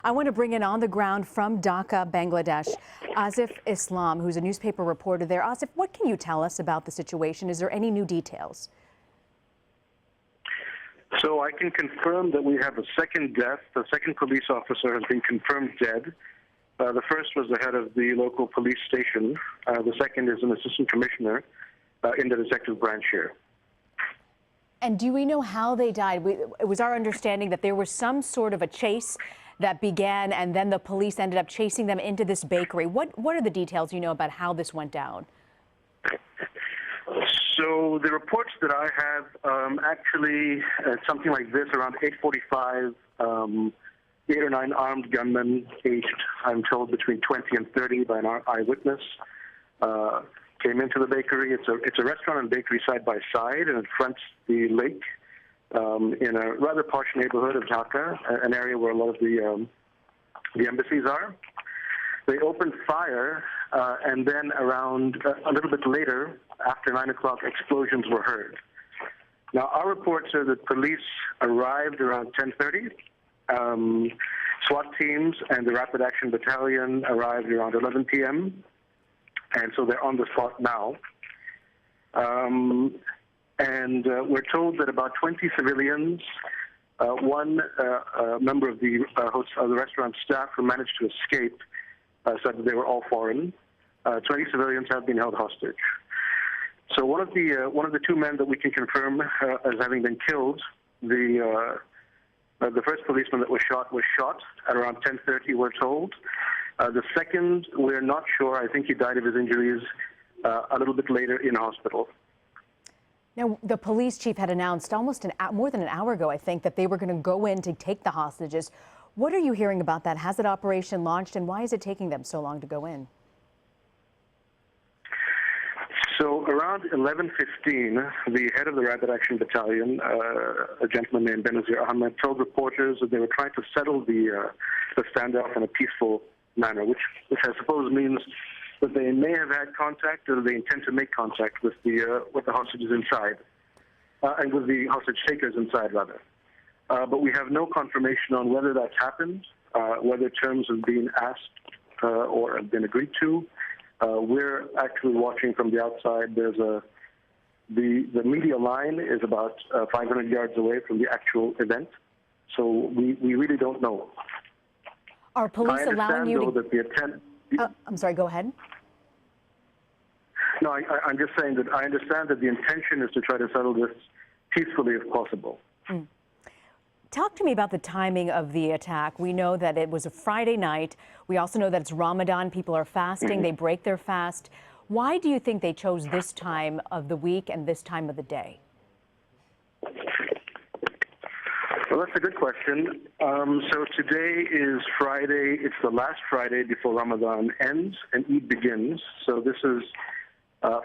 I want to bring in on the ground from Dhaka, Bangladesh, Asif Islam, who's a newspaper reporter there. Asif, what can you tell us about the situation? Is there any new details? So I can confirm that we have a second death. The second police officer has been confirmed dead. The first was the head of the local police station. The second is an assistant commissioner in the detective branch here. And do we know how they died? It was our understanding that there was some sort of a chase that began, and then the police ended up chasing them into this bakery. What are the details you know about how this went down? So the reports that I have, actually, something like this, around 8:45, 8 or 9 armed gunmen, aged, I'm told, between 20 and 30 by an eyewitness, came into the bakery. It's a restaurant and bakery side by side, and it fronts the lake in a rather posh neighborhood of Dhaka, an area where a lot of the embassies are. They opened fire, and then around a little bit later, after 9 o'clock, explosions were heard. Now, our reports are that police arrived around 10:30. SWAT teams and the Rapid Action Battalion arrived around 11 p.m., and so they're on the spot now. And we're told that about 20 civilians, one member of the restaurant staff who managed to escape, said that they were all foreign. 20 civilians have been held hostage. So one of the two men that we can confirm as having been killed, the first policeman that was shot at around 10:30, we're told. The second, we're not sure. I think he died of his injuries a little bit later in hospital. Now, the police chief had announced almost more than an hour ago, I think, that they were going to go in to take the hostages. What are you hearing about that? Has that operation launched, and why is it taking them so long to go in? So around 11:15, the head of the Rapid Action Battalion, a gentleman named Benazir Ahmed, told reporters that they were trying to settle the standoff in a peaceful manner, which I suppose means that they may have had contact, or they intend to make contact with the hostages inside, and with the hostage takers inside, rather. But we have no confirmation on whether that's happened, whether terms have been asked or have been agreed to. We're actually watching from the outside. The media line is about 500 yards away from the actual event, so we really don't know. Are police allowing you to... that the attempt... I'm sorry, go ahead. No, I'm just saying that I understand that the intention is to try to settle this peacefully if possible. Mm. Talk to me about the timing of the attack. We know that it was a Friday night. We also know that it's Ramadan. People are fasting. Mm-hmm. They break their fast. Why do you think they chose this time of the week and this time of the day? Well, that's a good question. So today is Friday. It's the last Friday before Ramadan ends and Eid begins. So this is,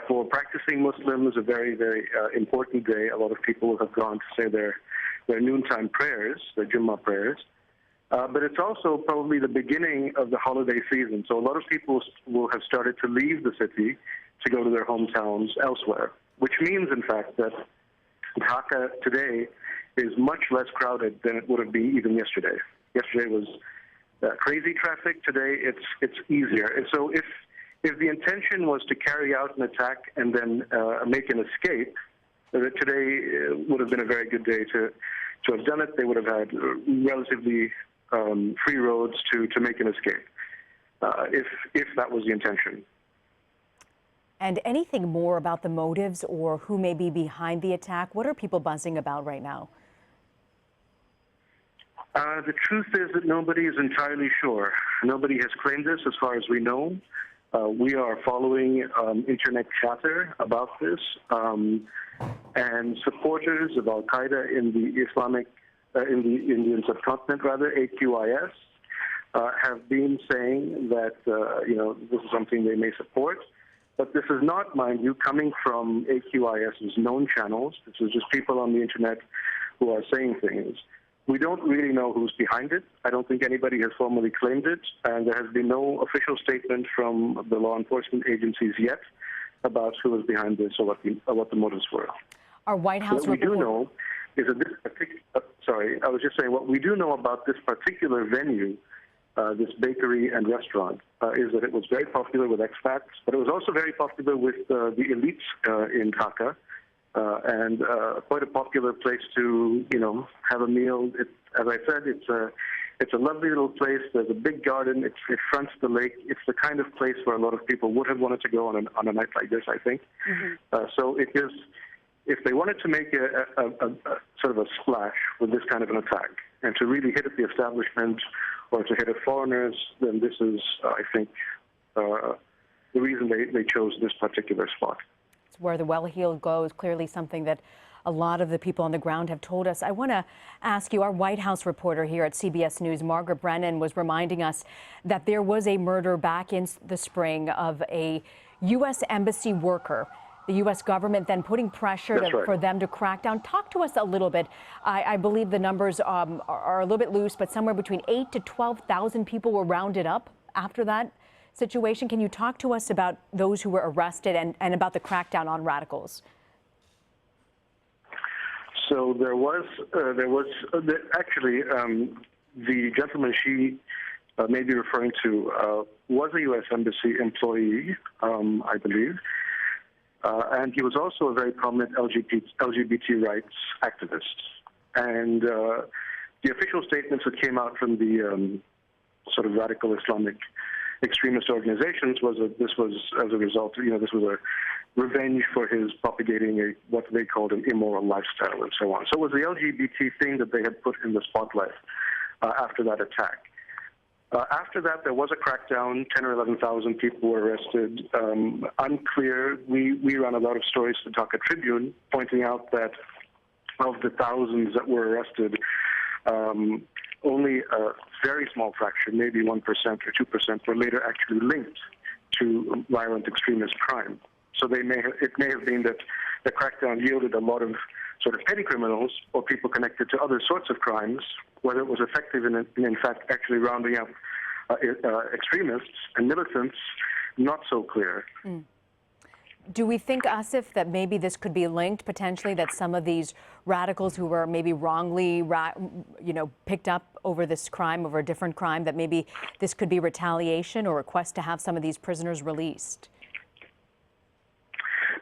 for practicing Muslims, a very, very important day. A lot of people have gone to say their noontime prayers, their Jummah prayers. But it's also probably the beginning of the holiday season. So a lot of people will have started to leave the city to go to their hometowns elsewhere, which means, in fact, that Dhaka today is much less crowded than it would have been even yesterday. Yesterday was crazy traffic. Today it's easier. And so if the intention was to carry out an attack and then make an escape, today would have been a very good day to have done it. They would have had relatively free roads to make an escape, if that was the intention. And anything more about the motives or who may be behind the attack? What are people buzzing about right now? The truth is that nobody is entirely sure. Nobody has claimed this as far as we know. We are following internet chatter about this, and supporters of Al-Qaeda in the in the Indian subcontinent, rather, AQIS, have been saying that this is something they may support. But this is not, mind you, coming from AQIS's known channels. This is just people on the internet who are saying things. We don't really know who's behind it. I don't think anybody has formally claimed it, and there has been no official statement from the law enforcement agencies yet about who was behind this or what the motives were. Our White House What we do know is that this particular, what we do know about this particular venue this bakery and restaurant, is that it was very popular with expats, but it was also very popular with the elites in Dhaka, and quite a popular place to, have a meal. As I said, it's a lovely little place. There's a big garden. It fronts the lake. It's the kind of place where a lot of people would have wanted to go on a night like this, I think. So it is, if they wanted to make a sort of a splash with this kind of an attack and to really hit at the establishment or to hit at foreigners, then this is, I think, the reason they chose this particular spot. It's where the well-heeled goes, clearly something that a lot of the people on the ground have told us. I want to ask you, our White House reporter here at CBS News, Margaret Brennan, was reminding us that there was a murder back in the spring of a U.S. embassy worker. The U.S. government then putting pressure for them to crack down. Talk to us a little bit. I believe the numbers are a little bit loose, but somewhere between 8,000 to 12,000 people were rounded up after that situation. Can you talk to us about those who were arrested and about the crackdown on radicals? So there was actually the gentleman she may be referring to was a U.S. embassy employee, I believe, and he was also a very prominent LGBT rights activist. And the official statements that came out from the sort of radical Islamic extremist organizations was that this was as a result, this was a revenge for his propagating what they called an immoral lifestyle and so on. So it was the LGBT thing that they had put in the spotlight after that attack. After that, there was a crackdown. 10 or 11,000 people were arrested. Unclear. We ran a lot of stories to Dhaka Tribune pointing out that of the thousands that were arrested, only a very small fraction, maybe 1% or 2%, were later actually linked to violent extremist crime. So it may have been that the crackdown yielded a lot of sort of petty criminals or people connected to other sorts of crimes. Whether it was effective in fact actually rounding up extremists and militants, not so clear. Do we think, Asif, that maybe this could be linked potentially, that some of these radicals who were maybe wrongly, picked up over this crime, over a different crime, that maybe this could be retaliation or request to have some of these prisoners released?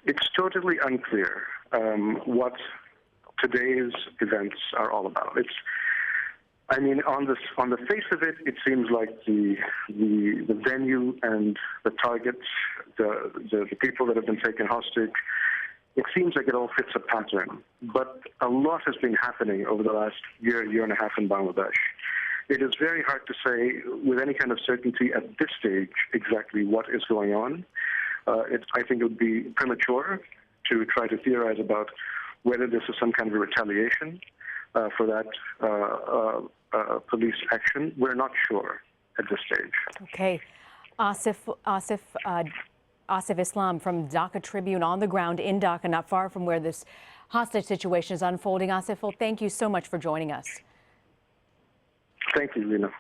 It's totally unclear what today's events are all about. On the face of it, it seems like the venue and the targets, the people that have been taken hostage, it seems like it all fits a pattern. But a lot has been happening over the last year and a half in Bangladesh. It is very hard to say with any kind of certainty at this stage exactly what is going on. I think it would be premature to try to theorize about whether this is some kind of a retaliation for that police action. We're not sure at this stage. Okay. Asif Islam from Dhaka Tribune on the ground in Dhaka, not far from where this hostage situation is unfolding. Asif, well, thank you so much for joining us. Thank you, Lena.